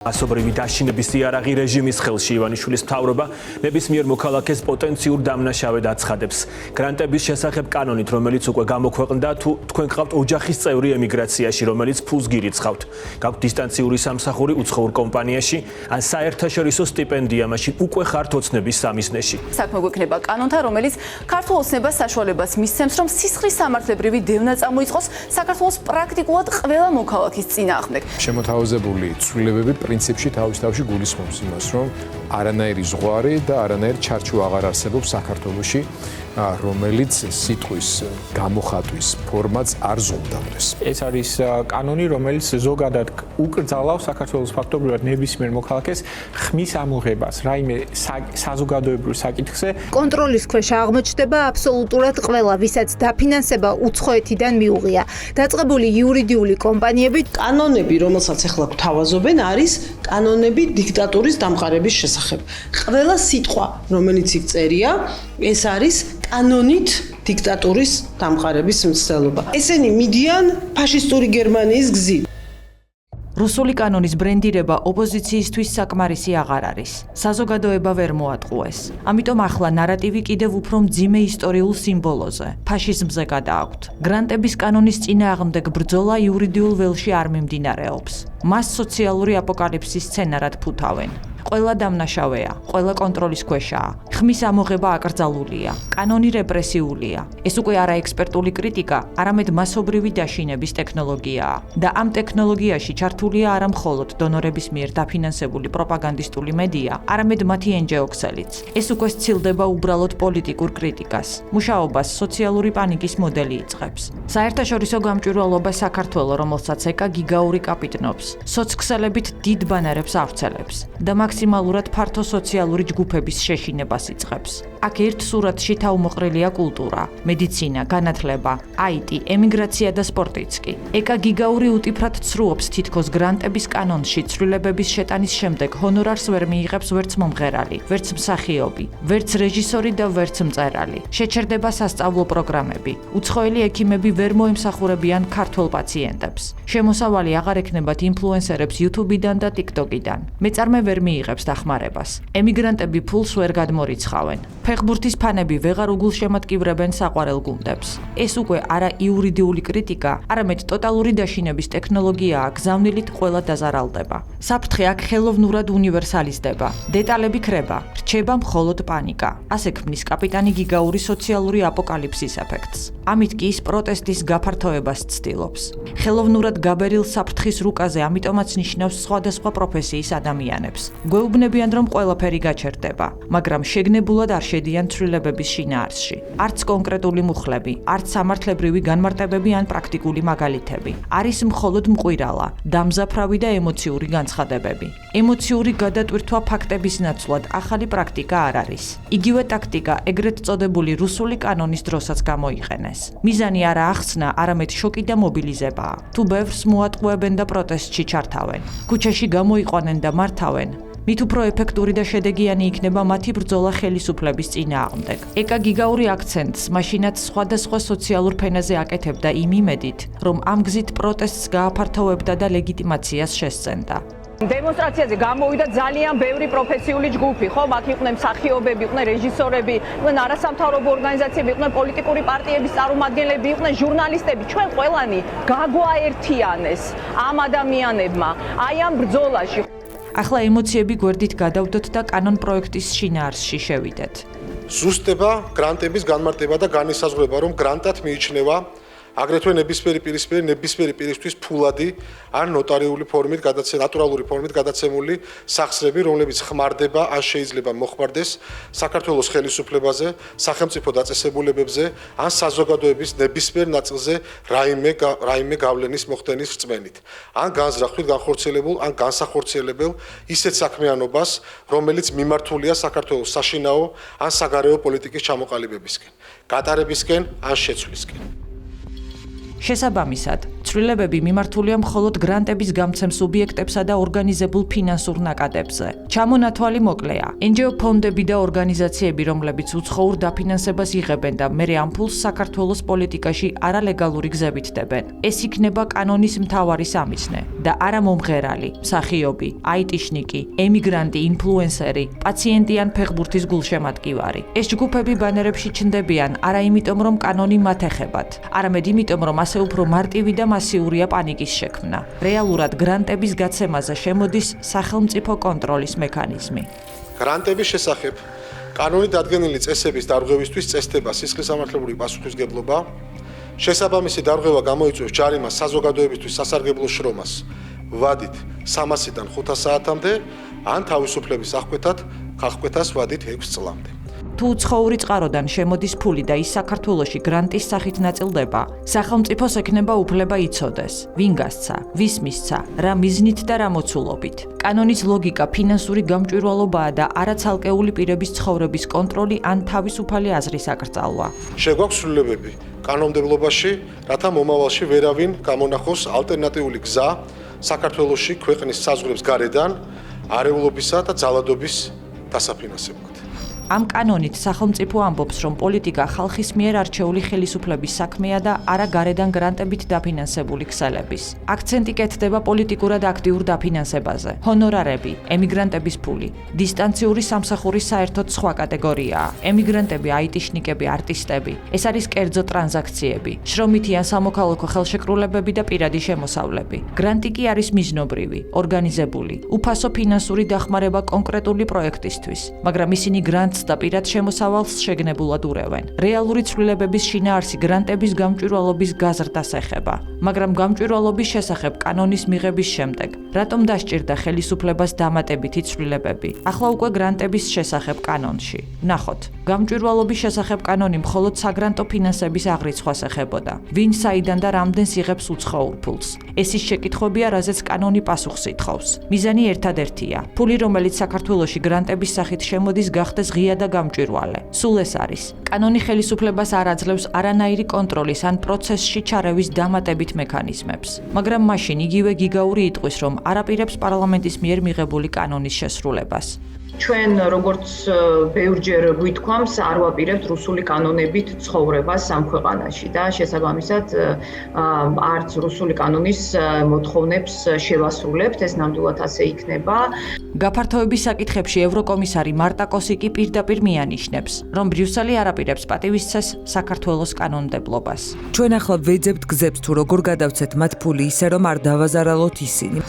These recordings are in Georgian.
ასობრივი დაშინების იარაღი რეჟიმის ხელში ივანიშვილის მთავრობა ნებისმიერ მოქალაქეს პოტენციურ დამნაშავედ აცხადებს. გრანტების შესახებ კანონით, რომელიც უკვე გამოქვეყნდა, თუ თქვენ გყავთ ოჯახის წევრი ემიგრაციაში, რომელიც ფულს გირიცხავთ, გაქვთ დისტანციური სამსახური უცხოურ კომპანიაში, ან საერთაშორისო სტიპენდია, მაშინ უკვე ხართ ოცნების სამიზნეში. საქმე გვექნება კანონთან, რომელიც ქართულ ოცნებას საშუალებას მისცემს, რომ სისხლის სამართლებრივი დევნა წამოიწყოს საქართველოს პრაქტიკულად ყველა მოქალაქის წინააღმდეგ. შემოთავაზებული ცვლილებები პრინციპში თავის-თავში გულისხმობს იმას, რომ არანაირი ზღვარი და არანაირი ჩარჩო აღარ არსებობს საქართველოში, რომელიც სიტყვის გამოხატვის ფორმაც არ ზღუდავდეს. ეს არის კანონი, რომელიც ზოგადად უკრძალავს საქართველოს ფაქტობრივად ნებისმიერ მოქალაქეს ხმის ამოღებას, რაიმე საზოგადოებრივ საკითხზე. კონტროლის ქვეშ აღმოჩნდება აბსოლუტურად ყველა, ვისაც დაფინანსება უცხოეთიდან მიუღია. დაწყებული იურიდიული კომპანიები, კანონები, რომელსაც ახლა გვთავაზობენ, არის კანონები დიქტატურის დამყარების შესახებ. ყველა სიტყვა, რომელიც იქ წერია, ეს არის კანონით დიქტატურის დამყარების მცდელობა. ესენი მიდიან ფაშისტური გერმანიის გზით. რუსული კანონის ბრენდირება ოპოზიციისთვის საკმარისი აღარ არის. საზოგადოება ვერ მოატყუეს. ამიტომ ახლა ნარატივი კიდევ უფრო მძიმე ისტორიულ სიმბოლოზე, ფაშიზმზე გადააქვთ. გრანტების კანონის წინააღმდეგ ბრძოლა იურიდიულ ველში არ მიმდინარეობს. მას სოციალური აპოკალიფსის სცენარად ფუთავენ. ყველა დამნაშავეა, ყველა კონტროლის ქვეშაა. ხმის ამოღება აკრძალულია, კანონი რეპრესიულია. ეს უკვე არა ექსპერტული კრიტიკა, არამედ მასობრივი დაშინების ტექნოლოგიაა. და ამ ტექნოლოგიაში ჩართულია არა მხოლოდ დონორების მიერ დაფინანსებული პროპაგანდისტული მედია, არამედ მათი NGO-ქსელიც. ეს უკვე სცილდება უბრალოდ პოლიტიკურ კრიტიკას. მუშაობას სოციალური პანიკის მოდელი იწყებს. საერთაშორისო გამჭვირვალობა საქართველო, რომელსაც ეკა გიგაური კაპიტნობს, სოცქსელებით დიდ ბანერებს ავრცელებს და მაქსიმალურად ფართო სოციალური ჯგუფების შეშინებას იწყებს. აქ ერთ სურათში თავმოყრილია კულტურა, მედიცინა, განათლება, IT, ემიგრაცია და სპორტიც კი. ეკა გიგაური უტიფრად ცრუობს თითქოს გრანტების კანონში ცვლილებების შეტანის შემდეგ ჰონორარს ვერ მიიღებს ვერც მომღერალი, ვერც მსახიობი, ვერც რეჟისორი და ვერც მწერალი. შეჩერდება სასწავლო პროგრამები. უცხოელი ექიმები ვერ მოემსახურებიან ქართველ პაციენტებს. შემოსავალი აღარ ექნებათ ინფლუენსერებს YouTube-დან და TikTok-დან. მეწარმე ვერ მიიღებს დახმარებას. ემიგრანტები ფულს ვერ გადმორიცხავენ. ფეხბურთის ფანები ვეღარ უგულშემატკივრებენ საყვარელ გუნდებს. ეს უკვე არა იურიდიული კრიტიკა, არამედ ტოტალური დაშინების ტექნოლოგიაა, გზავნილით ყველა დაზარალდება. საფრთხე აქ ხელოვნურად უნივერსალიზდება. დეტალები ქრება, რჩება მხოლოდ პანიკა. ასე ქმნის კაპიტანი გიგაური სოციალური აპოკალიფსის ეფექტს. ამით კი ის პროტესტის გაფართოებას ცდილობს. ხელოვნურად გაბერილ საფრთხის რუკაზე ამიტომაც ნიშნავს სხვადასხვა პროფესიის ადამიანებს. გვეუბნებიან, რომ ყველაფერი გაჩერდება, მაგრამ შეგნებულად არ შედიან ცვლილებების შინაარსში. არც კონკრეტული მუხლები, არც სამართლებრივი განმარტებები ან პრაქტიკული მაგალითები. არის მხოლოდ მყვირალა, დამზაფრავი და ემოციური განცხადებები. ემოციური გადატვირთვა ფაქტების ნაცვლად ახალი პრაქტიკა არ არის. იგივე ტაქტიკა ეგრეთ წოდებული რუსული კანონის დროსაც გამოიყენეს. მიზანი არა ახსნა, არამედ შოკი და მობილიზებაა. თუ ბევრს მოატყუებენ და პროტესტში ჩართავენ, ქუჩაში გამოიყვანენ და მართავენ, მით უფრო ეფექტური და შედეგიანი იქნება მათი ბრძოლა ხელისუფლების წინააღმდეგ. ეკა გიგაური აქცენტს მაშინაც სხვადასხვა სოციალურ ფენაზე აკეთებდა იმ იმედით, რომ ამ გზით პროტესტს გააფართოვებდა და ლეგიტიმაციას შესცენდა. დემონსტრაციაზე გამოვიდა ძალიან ბევრი პროფესიული ჯგუფი, ხო? აქ იყვნენ მსახიობები, იყვნენ რეჟისორები, იყვნენ არასამთავრობო ორგანიზაციები, იყვნენ პოლიტიკური პარტიების წარმომადგენლები, იყვნენ ჟურნალისტები. ჩვენ ყველანი გაგვაერთიანეს ამ ადამიანებმა აი ამ ბრძოლაში. ახლა ემოციები გვერდით გადავდოთ და კანონ პროექტის შინაარსში შევიდეთ. ზუსტება გრანტების განმარტება და განისაზღვრება, რომ გრანტად მიიჩნევა აგრეთვე ნებისმიერი პირისთვის ფულადი ან ნოტარიული ფორმით ნატურალური ფორმით გადაცემული სახსრები, რომლებიც ხმარდება ან შეიძლება მოხმარდეს საქართველოს ხელისუფლებაზე, სახელმწიფო დაწესებულებებზე ან საზოგადოების ნებისმიერ ნაწილზე რაიმე გავლენის მოხდენის რწმენით. ან განზრახვით განხორციელებულ ან განსახორციელებელ ისეთ საქმიანობას, რომელიც მიმართულია საქართველოს საშინაო ან საგარეო პოლიტიკის ჩამოყალიბებისკენ, გატარებისკენ ან შეცვლისკენ. შესაბამისად, ცვლილებები მიმართულია მხოლოდ გრანტების გამცემ სუბიექტებსა და ორგანიზებულ ფინანსურ ნაკადებზე. ჩამონათვალი მოკლეა. NGO ფონდები და ორგანიზაციები, რომლებიც უცხოურ დაფინანსებას იღებენ და მერე ამ ფულს საქართველოს პოლიტიკაში არალეგალური გზებით დებენ. ეს იქნება კანონის მთავარი სამიზნე და არა მომღერალი, მსახიობი, აიტიშნიკი, ემიგრანტი, ინფლუენსერი, პაციენტი ან ფეხბურთის გულშემატკივარი. ეს ჯგუფები ბანერებში ჩნდებიან არა იმიტომ, რომ კანონი მათ ეხებათ, არამედ იმიტომ, რომ ასე უფრო მარტივი და მასიურია პანიკის შექმნა. რეალურად გრანტების გაცემაზე შემოდის სახელმწიფო კონტროლის მექანიზმი. გრანტების შესახებ კანონით დადგენილი წესების დარღვევისთვის წესდება სისხლისამართლებული პასუხისგებლობა. შესაბამისი დარღვევა გამოიწვევს ჯარიმას საზოგადოებისთვის სასარგებლო შრომას ვადით 300-დან 500 საათამდე ან თავისუფლების აღკვეთას ვადით 6 წლამდე. თუ უცხოური წყაროდან შემოდის ფული და ის საქართველოში გრანტის სახით ნაწილდება, სახელმწიფოს ექნება უფლება იცოდეს, ვინ გასცა, ვის მისცა, რა მიზნით და რა მოცულობით. კანონის ლოგიკა ფინანსური გამჭვირვალობაა და არა ცალკეული პირების ცხოვრების კონტროლი ან თავისუფალი აზრის აკრძალვა. შეგვაქვს ცვლილებები კანონმდებლობაში, რათა მომავალში ვერავინ გამონახოს ალტერნატიული გზა საქართველოში ქვეყნის საზღვრებს გარედან არეულობისა და ძალადობის დასაფინანსებლად. ამ კანონით სახელმწიფო ამბობს, რომ პოლიტიკა ხალხის მიერ არჩეული ხელისუფლების საქმეა და არა გარედან გრანტებით დაფინანსებული ქსელების. აქცენტი კეთდება პოლიტიკურად აქტიურ დაფინანსებაზე. ჰონორარები, ემიგრანტების ფული, დისტანციური სამსახურის საერთოდ სხვა კატეგორიაა. ემიგრანტები, აიტიშნიკები, არტისტები. ეს არის კერძო ტრანზაქციები, შრომითი ან სამოქალაქო ხელშეკრულებები და პირადი შემოსავლები. გრანტი კი არის მიზნობრივი, ორგანიზებული, უფასო ფინანსური დახმარება კონკრეტული პროექტისთვის, მაგრამ ისინი გრანტს და პირად შემოსავალს შეგნებულად ურევენ. რეალური ცვლილებების შინაარსი გრანტების გამჭვირვალობის გაზრდას ეხება, მაგრამ გამჭვირვალობის შესახებ კანონის მიღების შემდეგ, რატომ დასჭირდა ხელისუფლებას დამატებითი ცვლილებები? ახლა უკვე გრანტების შესახებ კანონში. ნახოთ, გამჭვირვალობის შესახებ კანონი მხოლოდ საგრანტო ფინანსების აღრიცხვას ეხებოდა. ვინ საიდან და რამდენს იღებს უცხოურ ფულს? ეს ის შეკითხვებია, რაზეც კანონი პასუხს ითხოვს. მიზანი ერთადერთია: ფული, რომელიც საქართველოში გრანტების სახით შემოდის, გახდეს ღია და გამჭვირვალე. სულ ეს არის. კანონი ხელისუფლებას არ აძლევს არანაირი კონტროლის ან პროცესში ჩარევის დამატებით მექანიზმებს. მაგრამ მაშინ იგივე გიგაური იტყვის, რომ არაპირებს პარლამენტის მიერ მიღებული კანონის შესრულებას. ჩვენ როგორც ბევრჯერ გვითქვამს, არ ვაპირებთ რუსული კანონებით ცხოვრებას ამ ქვეყანაში და შესაბამისად არც რუსული კანონის მოთხოვნებს შევასრულებთ, ეს ნამდვილად ასე იქნება. გაფართოების საკითხებში ევროკომისარი მარტა კოსიკი პირდაპირ მიანიშნებს, რომ ბრიუსელი არ აპირებს პატივისცეს საქართველოს კანონმდებლობას. ჩვენ ახლა ვეძებთ გზებს თუ როგორ გადავცეთ მათ ფული ისე რომ არ დავაზარალოთ ისინი.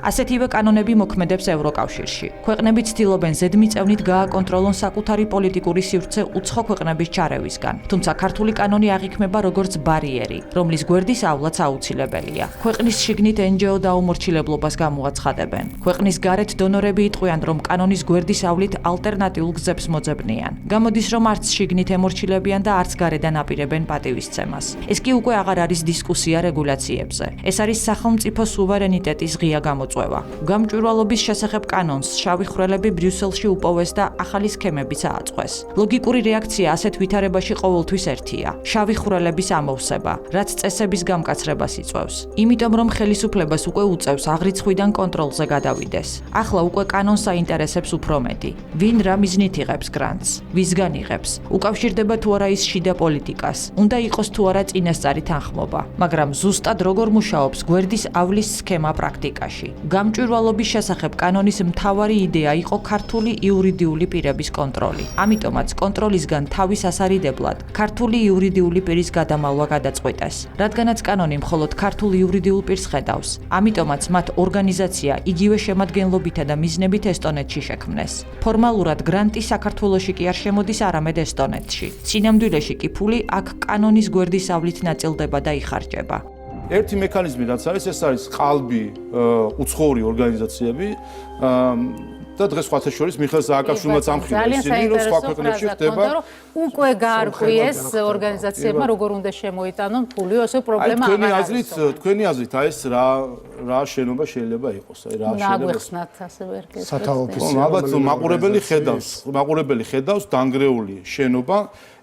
ასეთივე კანონები მოქმედებს ევროკავშირში. ქვეყნები ცდილობენ ზედმიწევნით გააკონტროლონ საკუთარი პოლიტიკური სივრცე უცხო ქვეყნების ჩარევისგან, თუმცა ქართული კანონი აღიქმება როგორც ბარიერი, რომლის გვერდისავლაც აუცილებელია. ქვეყნის შიგნით NGO დაუმორჩილებლობას გამოაცხადებენ. ქვეყნის გარეთ დონორები იტყვიან, რომ კანონის გვერდის ავლით ალტერნატიულ გზებს მოძებნიან. გამოდის, რომ არც შიგნით ემორჩილებიან და არც გარედან აპირებენ პატივისცემას. ეს კი უკვე აღარ არის დისკუსია რეგულაციებზე. ეს არის სახელმწიფო სუვერენიტეტის ღია გამოწვევა. გამჭვირვალობის შესახებ კანონს შავი ხვრელები ბრიუსელში უპოვეს და ახალი სქემებიც ააწყვეს. ლოგიკური რეაქცია ასეთ ვითარებაში ყოველთვის ერთია: შავი ხვრელების ამოვსება, რაც წესების გამკაცრებას იწვევს. იმიტომ რომ ხელისუფლებას უკვე უწევს აღრიცხვიდან კონტროლზე გადავიდეს. ახლა უკვე კანონს აინტერესებს უფრო მეტი. ვინ რა მიზნით იღებს გრანტს? ვისგან იღებს? უკავშირდება თუ არა ის შიდა პოლიტიკას? უნდა იყოს თუ არა წინასწარი თანხმობა? მაგრამ ზუსტად როგორ მუშაობს გვერდის ავლის სქემა პრაქტიკაში? გამჭვირვალობის შესახებ კანონის მთავარი იდეა იყო ქართული იურიდიული პირების კონტროლი. ამიტომაც კონტროლისგან თავის ასარიდებლად ქართული იურიდიული პირის გადამალვა გადაწყვიტეს. რადგანაც კანონი მხოლოდ ქართულ იურიდიულ პირს ხედავს, ამიტომაც მათ ორგანიზაცია იგივე შემადგენლობითა და მიზნებით ესტონეთში შექმნეს. ფორმალურად გრანტი საქართველოში კი არ შემოდის, არამედ ესტონეთში. სინამდვილეში კი ფული აქ კანონის გვერდის ავლით ნაწილდება და იხარჯება. ერთი მექანიზმი რაც არის, ეს არის ყალბი უცხოური ორგანიზაციები და დღეს სხვათა შორის მიხეილ სააკაშვილმა წამხილა ისინი, რომ სხვა ქვეყნებში ხდება. უკვე გაარკვიეს ორგანიზაციებმა როგორ უნდა შემოიტანონ ფული, ოსო პრობლემა არ არის. თქვენი აზრით, აი ეს რა შენობა შეიძლება იყოს, აი რა შენობა. ნაგვეხსნათ ასე ვერ გეტყვით. სათავოფისო. ალბათ მაყურებელი ხედავს დანგრეული შენობა,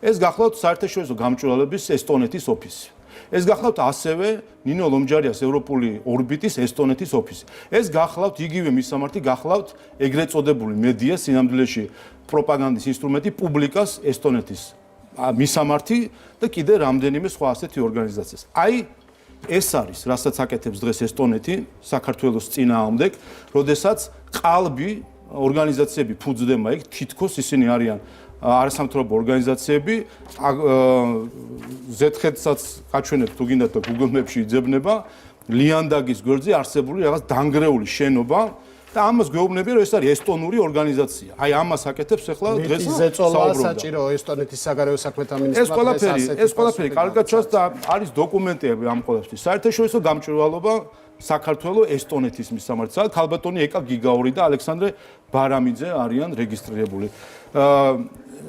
ეს გახლავთ საერთაშორისო გამჭვირვალების ესტონეთის ოფისი. ეს გახლავთ ასევე ნინო ლომჯარიას ევროპული ორბიტის ესტონეთის ოფისი. ეს გახლავთ იგივე მისამართი გახლავთ ეგრეთ წოდებული მედია სინამდვილეში პროპაგანდის ინსტრუმენტი პუბლიკას ესტონეთის მისამართი და კიდე რამდენიმე სხვა ასეთი ორგანიზაციას. აი ეს არის, რასაც აკეთებს დღეს ესტონეთი საქართველოს წინააღმდეგ, როდესაც ყალბი ორგანიზაციები ფუძდება იქ, თითქოს ისინი არიან არასამთავრობო ორგანიზაციები, Z-ხედსაც გაჩვენებთ თუ გინდათ და Google Maps-ში იძებნება ლიანდაგის გვერდზე არსებული რაღაც დანგრეული შენობა და ამას გვეუბნებიან, რომ ეს არის ესტონური ორგანიზაცია. აი ამას აკეთებს ახლა დღეს საუბრობთ. საჭირო ესტონეთის საგარეო საქმეთა მინისტრმა ეს ყველაფერი კარგად ჩანს და არის დოკუმენტები ამ ყველაფრის. საერთაშორისო გამჭვირვალობა საქართველოს ესტონეთის მისამართი. ქალბატონი ეკა გიგაური და ალექსანდრე ბარამიძე არიან რეგისტრირებული.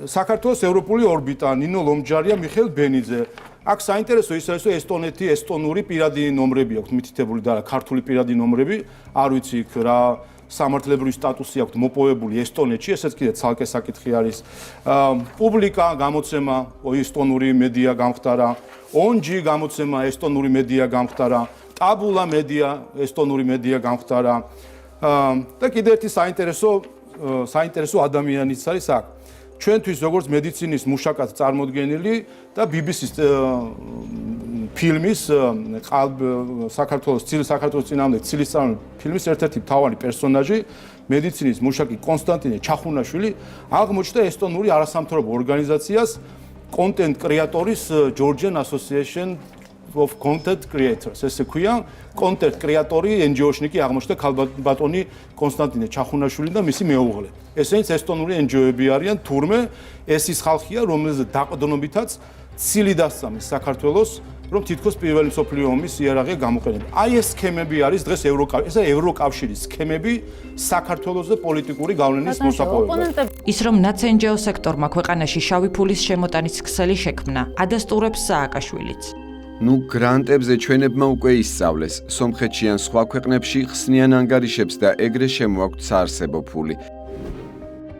საქართველოს ევროპული ორბიტა, ნინო ლომჯარია, მიხეილ ბენიძე. აქ საინტერესო ის არის, რომ ესტონეთი ესტონური პირადი ნომრები აქვს მითითებული და ქართული პირადი ნომრები, არ ვიცი იქ რა სამართლებრივი სტატუსი აქვს მოპოვებული ესტონეთში, ესეც კიდე ცალკე საკითხი არის. პუბლიკა გამოცემა ესტონური მედია გამხდარა, ONG გამოცემა ესტონური მედია გამხდარა, ტაბულა მედია ესტონური მედია გამხდარა. და კიდე ერთი საინტერესო ადამიანიც არის აქ. ჩვენთვის როგორც მედიცინის მუშაკად წარმოდგენილი და BBC-ს ფილმის საქართველოს წინააღმდეგ ცილისწარმოების ფილმის ერთ-ერთი მთავარი პერსონაჟი მედიცინის მუშაკი კონსტანტინე ჩახუნაშვილი აღმოჩნდა ესტონური არასამთავრობო ორგანიზაციას Content Creators Georgian Association of Content Creators. ესე ქვია, კონტენტ კრეატორი NGO-შნიკი აღმოჩნდა ქალბატონი კონსტანტინე ჩახუნაშვილი და მისი მეუღლე. ესენიც ესტონური NGO-ები არიან, თურმე ეს ის ხალხია, რომელზე დაყრდნობითაც ცილი დასწამეს საქართველოს, რომ თითქოს პირველი მსოფლიო ომის იარაღი გამოყენება. აი ეს სქემები არის დღეს ევროკავშირის სქემები საქართველოს პოლიტიკური გავლენის მოსაპოვებლად. ის რომ NGO სექტორმა ქვეყანაში შავი ფულის შემოტანის ქსელი შექმნა, ადასტურებს სააკაშვილიც. გრანტებზე ჩვენებმა უკვე ისწავლეს, სომხეთში ან სხვა ქვეყნებში ხსნიან ანგარიშებს და ეგრე შემოაქვთ საარსებო ფული.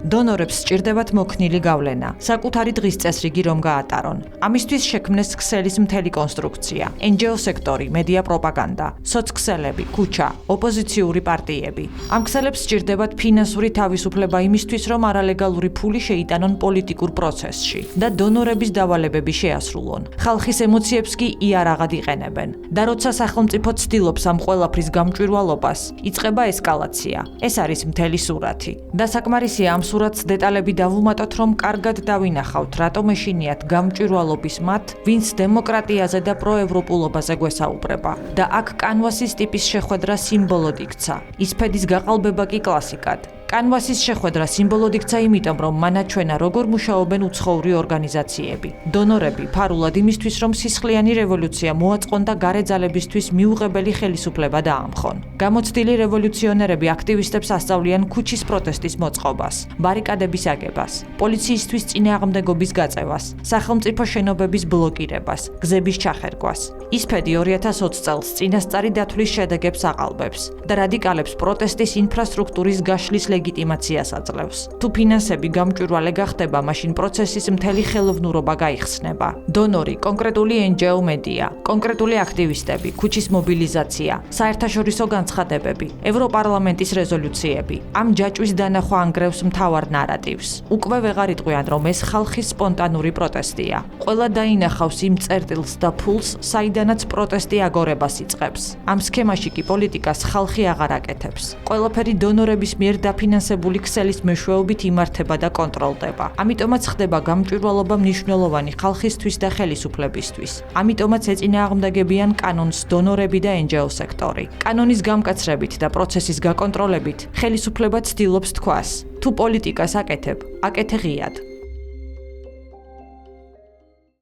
დონორებს სჭირდებათ მოქნილი გავლენა, საკუთარი დღის წესრიგი რომ გაატარონ. ამისთვის შექმნეს ქსელის მთელი კონსტრუქცია, NGO სექტორი, მედია პროპაგანდა, სოცქსელები, ქუჩა, ოპოზიციური პარტიები. ამ ქსელებს სჭირდებათ ფინანსური თავისუფლება იმისთვის, რომ არალეგალური ფული შეიტანონ პოლიტიკურ პროცესში და დონორების დავალებები შეასრულონ. ხალხის ემოციებს კი იარაღად იყენებენ. და როცა სახელმწიფო ცდილობს ამ ყველაფრის გამჭვირვალობას, იწყება ესკალაცია. ეს არის მთელი სურათი. და საკმარისია ამ სურათს დეტალები დავუმატოთ, რომ კარგად დავინახავთ, რატომ ეშინიათ გამჭვირვალობის მათ, ვინც დემოკრატიაზე და პროევროპულობაზე გვესაუბრება. და აქ კანვასის ტიპის შეხვედრა სიმბოლოდ იქცა. ისფედის გაყალბება კი კლასიკად. კანვასის შეხვედრა სიმბოლოდ იქცა იმიტომ, რომ მანაჩვენა როგორ მუშაობენ უცხოური ორგანიზაციები. დონორები ფარულად იმისთვის, რომ სისხლიანი რევოლუცია მოაწყონ და გარე ძალებისთვის მიუღებელი ხელისუფლება დაამხონ. გამოცდილი რევოლუციონერები აქტივისტებს ასწავლიან ქუჩის პროტესტის მოწყობას, ბარიკადების აგებას, პოლიციისთვის წინააღმდეგობის გაწევას, სახელმწიფო შენობების ბლოკირებას, გზების ჩახერგვას. ისფედი 2020 წელს წინასწარი დათვლის შედეგებს აყალბებს და რადიკალებს პროტესტის ინფრასტრუქტურის გაშლის ლეგიტიმაციას აძლევს. თუ ფინანსები გამჭვირვალე გახდება, მაშინ პროცესის მთელი ხელოვნურობა გაიხსნება. დონორი, კონკრეტული NGO მედია, კონკრეტული აქტივისტები, ქუჩის მობილიზაცია, საერთაშორისო განცხადებები, ევროპარლამენტის რეზოლუციები. ამ ჯაჭვის დანახვა ანგრევს მთავარ ნარატივს. უკვე ვეღარ იტყვიან, რომ ეს ხალხის სპონტანური პროტესტია. ყველა დაინახავს იმ წერტილს და ფულს, საიდანაც პროტესტი აგორებას იწყებს. ამ სქემაში კი პოლიტიკას ხალხი აღარ აკეთებს. ყველაფერი დონორების მიერ დაფინანსებული ქსელის მეშვეობით იმართება და კონტროლდება. ამიტომაც ხდება გამჭვირვალობა მნიშვნელოვანი ხალხისთვის და ხელისუფლებისთვის. ამიტომაც ეწინააღმდეგებიან კანონს დონორები და NGO სექტორი. კანონის გამკაცრებით და პროცესის გაკონტროლებით ხელისუფლება ცდილობს თქვას: თუ პოლიტიკას აკეთებ, აკეთე ღიად.